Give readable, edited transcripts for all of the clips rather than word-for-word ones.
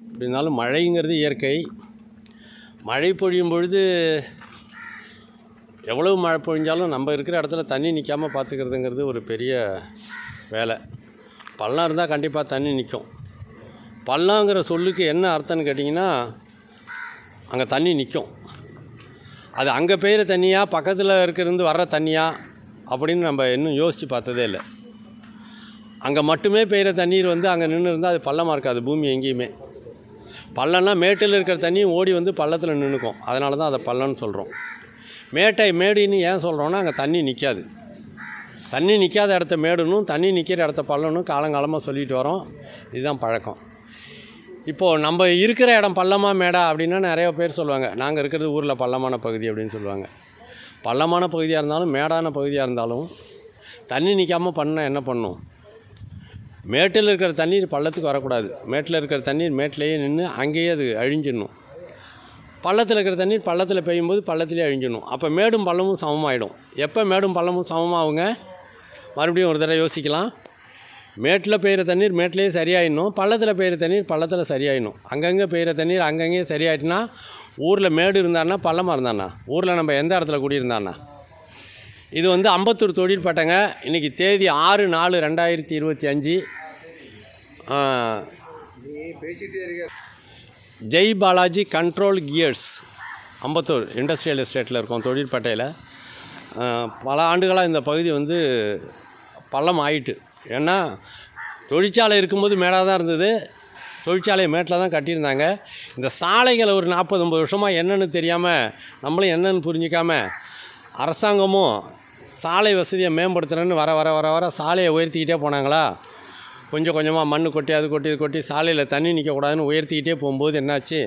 எப்படி இருந்தாலும் மழைங்கிறது இயற்கை. மழை பொழியும் பொழுது எவ்வளவு மழை பொழிஞ்சாலும் நம்ம இருக்கிற இடத்துல தண்ணி நிற்காமல் பார்த்துக்கிறதுங்கிறது ஒரு பெரிய வேலை. பள்ளம் இருந்தால் கண்டிப்பாக தண்ணி நிற்கும். பள்ளங்கிற சொல்லுக்கு என்ன அர்த்தம்னு கேட்டிங்கன்னா, அங்கே தண்ணி நிற்கும். அது அங்கே பெய்கிற தண்ணியா பக்கத்தில் இருக்கிறது வர்ற தண்ணியா அப்படின்னு நம்ம இன்னும் யோசித்து பார்த்ததே இல்லை. அங்கே மட்டுமே பெய்கிற தண்ணீர் வந்து அங்கே நின்று இருந்தால் அது பள்ளமாக இருக்காது பூமி எங்கேயுமே. பள்ளம்னா மேட்டில் இருக்கிற தண்ணியும் ஓடி வந்து பள்ளத்தில் நின்றுக்கும். அதனால தான் அதை பள்ளம்னு சொல்கிறோம். மேடுன்னு ஏன் சொல்கிறோன்னா, அங்கே தண்ணி நிற்காது. தண்ணி நிற்காத இடத்த மேடுன்னும் தண்ணி நிற்கிற இடத்த பள்ளம்னு காலங்காலமாக சொல்லிட்டு வரோம். இதுதான் பழக்கம். இப்போது நம்ம இருக்கிற இடம் பள்ளமா மேடா அப்படின்னா நிறைய பேர் சொல்லுவாங்க, நாங்கள் இருக்கிறது ஊரில் பள்ளமான பகுதி அப்படின்னு சொல்லுவாங்க. பள்ளமான பகுதியாக இருந்தாலும் மேடான பகுதியாக இருந்தாலும் தண்ணி நிற்காமல் பண்ணால் என்ன பண்ணும்? மேட்டில் இருக்கிற தண்ணீர் பள்ளத்துக்கு வரக்கூடாது. மேட்டில் இருக்கிற தண்ணீர் மேட்டிலேயே நின்று அங்கேயே அது அழிஞ்சிடணும். பள்ளத்தில் இருக்கிற தண்ணீர் பள்ளத்தில் பெய்யும்போது பள்ளத்திலே அழிஞ்சிடணும். அப்போ மேடும் பள்ளமும் சமமாகிடும். எப்போ மேடும் பள்ளமும் சமமாகுங்க? மறுபடியும் ஒரு தடவை யோசிக்கலாம். மேட்டில் பெய்கிற தண்ணீர் மேட்டிலேயே சரியாயிடணும். பள்ளத்தில் பெய்கிற தண்ணீர் பள்ளத்தில் சரியாயிடணும். அங்கங்கே பெய்கிற தண்ணீர் அங்கங்கேயே சரியாயிட்டுனா ஊரில் மேடு இருந்தான்னா பள்ளமாக இருந்தாண்ணா, ஊரில் நம்ம எந்த இடத்துல குடியிருந்தாண்ணா. இது வந்து அம்பத்தூர் தொழிற்பேட்டைங்க. இன்றைக்கி தேதி 6/4/2025. Jai Balaji control gears Ambattur industrial எஸ்டேட்டில் இருக்கோம், தொழிற்பேட்டையில். பல ஆண்டுகளாக இந்த பகுதி வந்து பள்ளம் ஆயிட்டு. ஏன்னா தொழிற்சாலை இருக்கும்போது மேடாக தான் இருந்தது. தொழிற்சாலை மேட்டில் தான் கட்டியிருந்தாங்க. இந்த சாலைகளை ஒரு 40-50 வருஷமாக என்னென்னு தெரியாமல், நம்மளும் என்னென்னு புரிஞ்சிக்காமல், அரசாங்கமும் சாலை வசதியை மேம்படுத்துகிறேன்னு வர வர வர வர சாலையை உயர்த்திக்கிட்டே போனாங்களா. கொஞ்சம் கொஞ்சமாக மண் கொட்டி அது கொட்டி இது கொட்டி சாலையில் தண்ணி நிற்கக்கூடாதுன்னு உயர்த்திக்கிட்டே போகும்போது என்னாச்சு,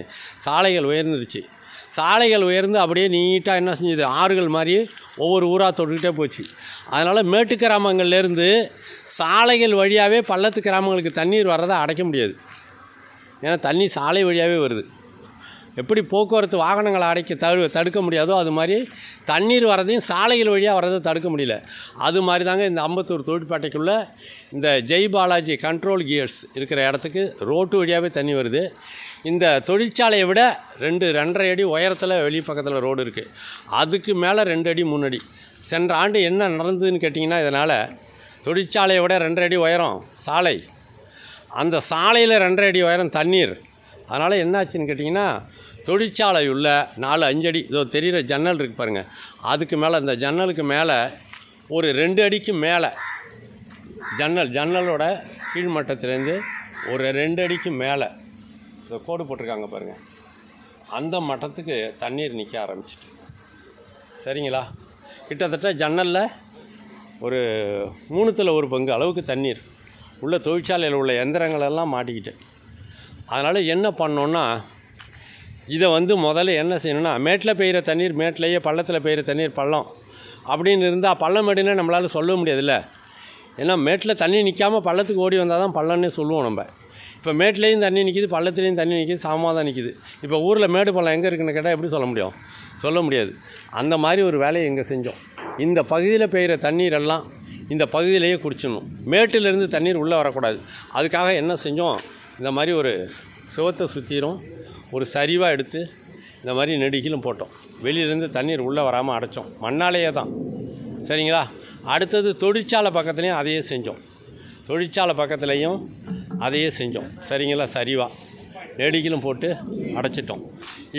சாலைகள் உயர்ந்துருச்சு. சாலைகள் உயர்ந்து அப்படியே நீட்டாக என்ன செஞ்சுது, ஆறுகள் மாதிரி ஒவ்வொரு ஊராக தொட்டுக்கிட்டே போச்சு. அதனால் மேட்டு கிராமங்கள்லேருந்து சாலைகள் வழியாகவே பள்ளத்து கிராமங்களுக்கு தண்ணீர் வர்றதை அடைக்க முடியாது. ஏன்னா தண்ணி சாலை வழியாகவே வருது. எப்படி போக்குவரத்து வாகனங்களை தடுக்க முடியாதோ அது மாதிரி தண்ணீர் வரதையும் சாலைகள் வழியாக வர்றதை தடுக்க முடியல. அது மாதிரி தாங்க இந்த அம்பத்தூர் தொழிற்பேட்டைக்குள்ளே இந்த ஜெய் பாலாஜி கண்ட்ரோல் கியர்ஸ் இருக்கிற இடத்துக்கு ரோட்டு வழியாகவே தண்ணி வருது. இந்த தொழிற்சாலையை விட 2-2.5 அடி உயரத்தில் வெளி பக்கத்தில் ரோடு இருக்குது. அதுக்கு மேலே 2 அடி 3 அடி. சென்ற ஆண்டு என்ன நடந்ததுன்னு கேட்டிங்கன்னா, இதனால் தொழிற்சாலையை விட 2.5 அடி உயரம் சாலை, அந்த சாலையில் 2.5 அடி உயரம் தண்ணீர். அதனால் என்னாச்சுன்னு கேட்டிங்கன்னா, தொழிற்சாலை உள்ள 4-5 அடி இதோ தெரிகிற ஜன்னல் இருக்குது பாருங்கள், அதுக்கு மேலே, இந்த ஜன்னலுக்கு மேலே ஒரு 2 அடிக்கு மேலே ஜன்னலோட கீழ்மட்டத்திலேருந்து ஒரு 2 அடிக்கு மேலே இந்த கோடு போட்டிருக்காங்க பாருங்கள், அந்த மட்டத்துக்கு தண்ணீர் நிற்க ஆரம்பிச்சிட்டு. சரிங்களா? கிட்டத்தட்ட ஜன்னலில் ஒரு 1/3 பங்கு அளவுக்கு தண்ணீர் உள்ள தொழிற்சாலையில் உள்ள எந்திரங்களெல்லாம் மாட்டிக்கிட்டு. அதனால் என்ன பண்ணோன்னா, இதை வந்து முதல்ல என்ன செய்யணும்னா, மேட்டில் பெய்கிற தண்ணீர் மேட்டிலேயே, பள்ளத்தில் பெய்கிற தண்ணீர் பள்ளம் அப்படின்னு இருந்தால், பள்ளம் மேடுன்னு நம்மளால் சொல்ல முடியாதுல்ல. ஏன்னா மேட்டில் தண்ணி நிற்காமல் பள்ளத்துக்கு ஓடி வந்தால் தான் பள்ளம்னே சொல்லுவோம் நம்ம. இப்போ மேட்லேயும் தண்ணி நிற்கிது, பள்ளத்துலேயும் தண்ணி நிற்கிது, சமமாக தான் நிற்கிது. இப்போ ஊரில் மேடு பள்ளம் எங்கே இருக்குன்னு கேட்டால் எப்படி சொல்ல முடியும்? சொல்ல முடியாது. அந்த மாதிரி ஒரு வேலையை இங்கே செஞ்சோம். இந்த பகுதியில் பெய்கிற தண்ணீர் எல்லாம் இந்த பகுதியிலேயே குடிச்சிடணும். மேட்டிலேருந்து தண்ணீர் உள்ளே வரக்கூடாது. அதுக்காக என்ன செஞ்சோம், இந்த மாதிரி ஒரு சுவத்தை சுற்றிடும் ஒரு சரிவாக எடுத்து இந்த மாதிரி நெடுகிலும் போட்டோம். வெளியிலேருந்து தண்ணீர் உள்ளே வராமல் அடைச்சோம், மண்ணாலேயே தான். சரிங்களா? அடுத்தது தொழிற்சாலை பக்கத்துலேயும் அதையே செஞ்சோம். தொழிற்சாலை பக்கத்துலேயும் அதையே செஞ்சோம். சரிங்களா? சரிவாக நெடுகிலும் போட்டு அடைச்சிட்டோம்.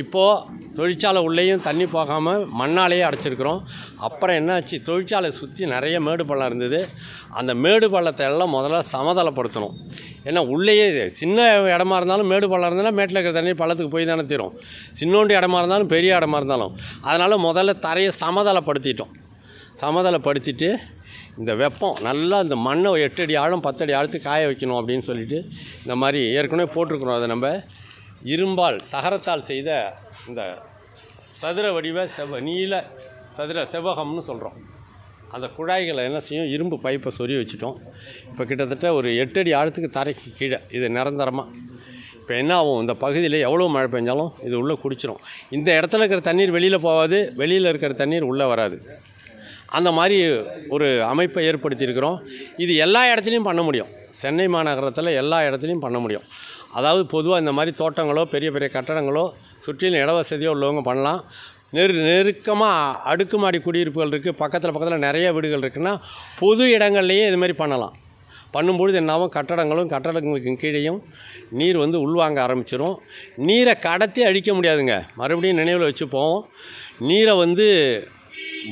இப்போது தொழிற்சாலை உள்ளேயும் தண்ணி போகாமல் மண்ணாலேயே அடைச்சிருக்கிறோம். அப்புறம் என்னாச்சு, தொழிற்சாலை சுற்றி நிறைய மேடு பள்ளம் இருந்தது. அந்த மேடு பள்ளத்தை எல்லாம் முதல்ல சமதளப்படுத்தணும். ஏன்னா உள்ளேயே சின்ன இடமா இருந்தாலும் மேடு பள்ளம் இருந்தாலும் மேட்டில் இருக்கிற தண்ணி பள்ளத்துக்கு போய் தானே தீரும். சின்னோண்டு இடமா இருந்தாலும் பெரிய இடமா இருந்தாலும். அதனால் முதல்ல தரையை சமதளப்படுத்திட்டோம். சமதளப்படுத்திட்டு இந்த வெப்பம் நல்லா இந்த மண்ணை 8 அடி ஆழம் 10 அடி ஆழத்துக்கு காய வைக்கணும் அப்படின்னு சொல்லிட்டு இந்த மாதிரி ஏற்கனவே போட்டிருக்கிறோம். அதை நம்ம இரும்பால் தகரத்தால் செய்த இந்த சதுர வடிவ நீல சதுர செவ்வகம்னு சொல்கிறோம். அந்த குழாய்களை என்ன செய்யும், இரும்பு பைப்பை சொருகி வச்சுட்டோம். இப்போ கிட்டத்தட்ட ஒரு 8 அடி ஆழத்துக்கு தரைக்கு கீழே இது நிரந்தரமாக. இப்போ என்ன ஆகும், இந்த பகுதியில் எவ்வளோ மழை பெஞ்சாலும் இது உள்ளே குடிச்சிடும். இந்த இடத்துல இருக்கிற தண்ணீர் வெளியில் போகாது, வெளியில் இருக்கிற தண்ணீர் உள்ளே வராது. அந்த மாதிரி ஒரு அமைப்பை ஏற்படுத்தியிருக்கிறோம். இது எல்லா இடத்துலையும் பண்ண முடியும். சென்னை மாநகரத்தில் எல்லா இடத்துலையும் பண்ண முடியும். அதாவது பொதுவாக இந்த மாதிரி தோட்டங்களோ பெரிய பெரிய கட்டடங்களோ சுற்றிலும் இட வசதியோ உள்ளவங்க பண்ணலாம். நெருக்கமாக அடுக்குமாடி குடியிருப்புகள் இருக்குது, பக்கத்தில் நிறைய வீடுகள் இருக்குன்னா பொது இடங்கள்லையே இது மாதிரி பண்ணலாம். பண்ணும்பொழுது என்னாகும், கட்டடங்களுக்கு கீழேயும் நீர் வந்து உள்வாங்க ஆரம்பிச்சிடும். நீரை கடத்தி அடிக்க முடியாதுங்க. மறுபடியும் நினைவில் வச்சுப்போம். நீரை வந்து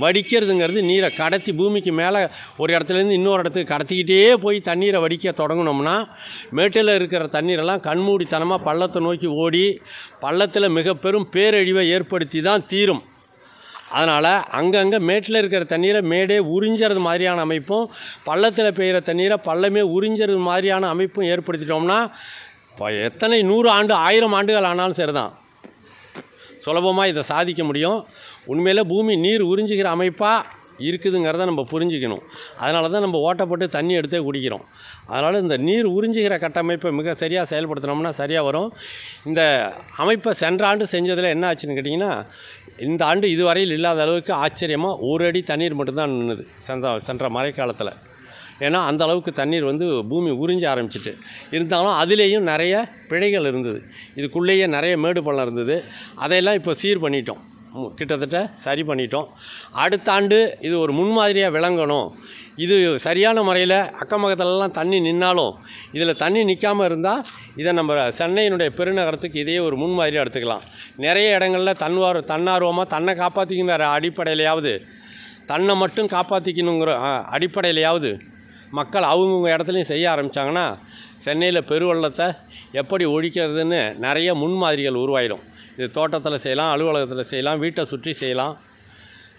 வடிக்கிறதுங்கிறது நீரை கடத்தி பூமிக்கு மேலே ஒரு இடத்துலேருந்து இன்னொரு இடத்துக்கு கடத்திக்கிட்டே போய் தண்ணீரை வடிக்க தொடங்கினோம்னா மேட்டில் இருக்கிற தண்ணீரெல்லாம் கண்மூடித்தனமாக பள்ளத்தை நோக்கி ஓடி பள்ளத்தில் மிக பெரும் பேரழிவை ஏற்படுத்தி தான் தீரும். அதனால் அங்கங்கே மேட்டில் இருக்கிற தண்ணீரை மேடே உறிஞ்சுறது மாதிரியான அமைப்பும், பள்ளத்தில் பெய்கிற தண்ணீரை பள்ளமே உறிஞ்சுறது மாதிரியான அமைப்பும் ஏற்படுத்திட்டோம்னா இப்போ எத்தனை 100 ஆண்டு 1000 ஆண்டுகள் ஆனாலும் சரி தான் சுலபமாக இதை சாதிக்க முடியும். உண்மையில் பூமி நீர் உறிஞ்சிக்கிற அமைப்பாக இருக்குதுங்கிறத நம்ம புரிஞ்சுக்கணும். அதனால தான் நம்ம ஓட்டப்பட்டு தண்ணி எடுத்தே குடிக்கிறோம். அதனால் இந்த நீர் உறிஞ்சிக்கிற கட்டமைப்பை மிக சரியாக செயல்படுத்தினோம்னா சரியாக வரும். இந்த அமைப்பை சென்ற ஆண்டு செஞ்சதில் என்ன ஆச்சுன்னு கேட்டிங்கன்னா, இந்த ஆண்டு இதுவரையில் இல்லாத அளவுக்கு ஆச்சரியமாக 1 அடி தண்ணீர் மட்டும்தான் நின்றுது சென்ற மழைக்காலத்தில். ஏன்னா அந்த அளவுக்கு தண்ணீர் வந்து பூமி உறிஞ்ச ஆரம்பிச்சிட்டு. இருந்தாலும் அதுலேயும் நிறைய பிழைகள் இருந்தது. இதுக்குள்ளேயே நிறைய மேடு பள்ளம் இருந்தது. அதையெல்லாம் இப்போ சீர் பண்ணிட்டோம், கிட்டத்தட்ட சரி பண்ணிட்டோம். அடுத்த ஆண்டு இது ஒரு முன்மாதிரியாக விளங்கணும். இது சரியான முறையில் அக்கம் பக்கத்துலலாம் தண்ணி நின்னாலும் இதில் தண்ணி நிற்காமல் இருந்தால் இதை நம்ம சென்னையினுடைய பெருநகரத்துக்கு இதையே ஒரு முன்மாதிரியாக எடுத்துக்கலாம். நிறைய இடங்களில் தன்னார்வமாக தன்னை காப்பாற்றிக்கிற அடிப்படையிலையாவது, தன்னை மட்டும் காப்பாற்றிக்கணுங்கிற அடிப்படையிலையாவது மக்கள் அவங்கவுங்க இடத்துலையும் செய்ய ஆரம்பித்தாங்கன்னா சென்னையில் பெருவெள்ளத்தை எப்படி ஒழிக்கிறதுன்னு நிறைய முன்மாதிரிகள் உருவாயிடும். இது தோட்டத்தில் செய்யலாம், அலுவலகத்தில் செய்யலாம், வீட்டை சுற்றி செய்யலாம்.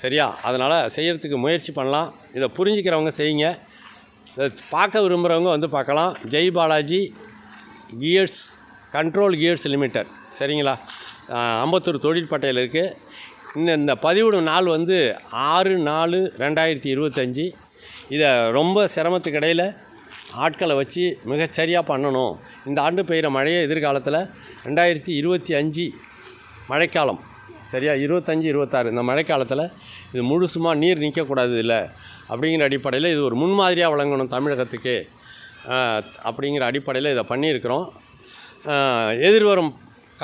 சரியா? அதனால் செய்கிறதுக்கு முயற்சி பண்ணலாம். இதை புரிஞ்சுக்கிறவங்க செய்யுங்க. இதை பார்க்க விரும்புகிறவங்க வந்து பார்க்கலாம். Jai Balaji gears control gears limited. சரிங்களா? அம்பத்தூர் தொழிற்பேட்டையில் இருக்குது. இந்த பதிவிடும் நாள் வந்து 6/4/2025. இதை ரொம்ப சிரமத்துக்கு இடையில் ஆட்களை வச்சு மிகச்சரியாக பண்ணணும். இந்த ஆண்டு பெய்கிற மழையை எதிர்காலத்தில் 2025 மழைக்காலம், சரியா, 25-26 இந்த மழைக்காலத்தில் இது முழுசுமாக நீர் நிற்கக்கூடாது இல்லை அப்படிங்கிற அடிப்படையில் இது ஒரு முன்மாதிரியாக வழங்கணும் தமிழகத்துக்கு அப்படிங்கிற அடிப்படையில் இதை பண்ணியிருக்கிறோம். எதிர்வரும்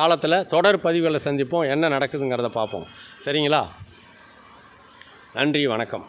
காலத்தில் தொடர் பதிவுகளை சந்திப்போம். என்ன நடக்குதுங்கிறத பார்ப்போம். சரிங்களா? நன்றி, வணக்கம்.